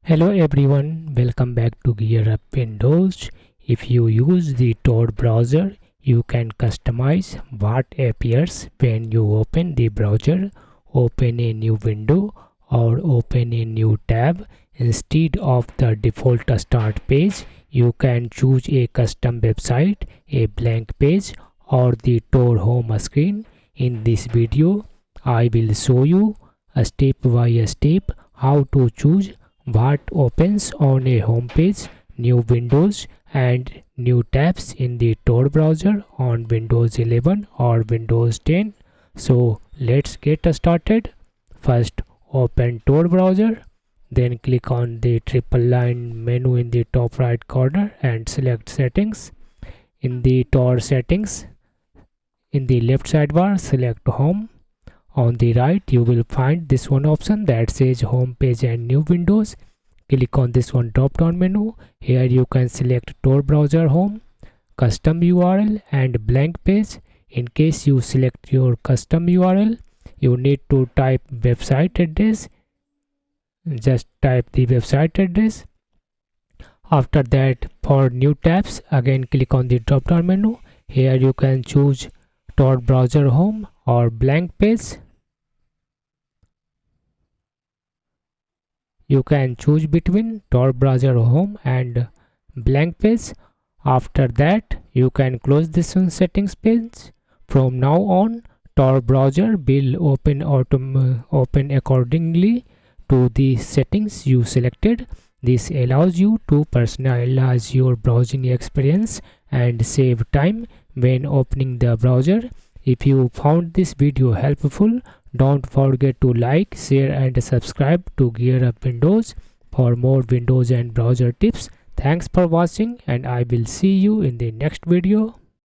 Hello everyone, welcome back to GearUpWindows. If you use the Tor browser, you can customize what appears when you open the browser, open a new window or open a new tab. Instead of the default start page, you can choose a custom website, a blank page or the Tor home screen. In this video, I will show you a step by step how to choose what opens on a home page, new windows and new tabs in the Tor browser on Windows 11 or Windows 10. So let's get started. First open Tor browser, then click on the triple line menu in the top right corner and select settings. In the Tor settings, in the left sidebar, select home. On the right, you will find this one option that says home page and new windows. Click on this one drop down menu. Here you can select Tor Browser Home, custom URL and blank page. In case you select your custom URL, you need to type website address. Just type the website address. After that, for new tabs, again click on the drop down menu. Here you can choose Tor Browser Home or blank page. You can choose between Tor Browser Home and blank page. After that, you can close this one settings page. From now on, Tor browser will open accordingly to the settings you selected. This allows you to personalize your browsing experience and save time when opening the browser. If you found this video helpful, don't forget to like, share and subscribe to GearUpWindows for more Windows and browser tips. Thanks for watching and I will see you in the next video.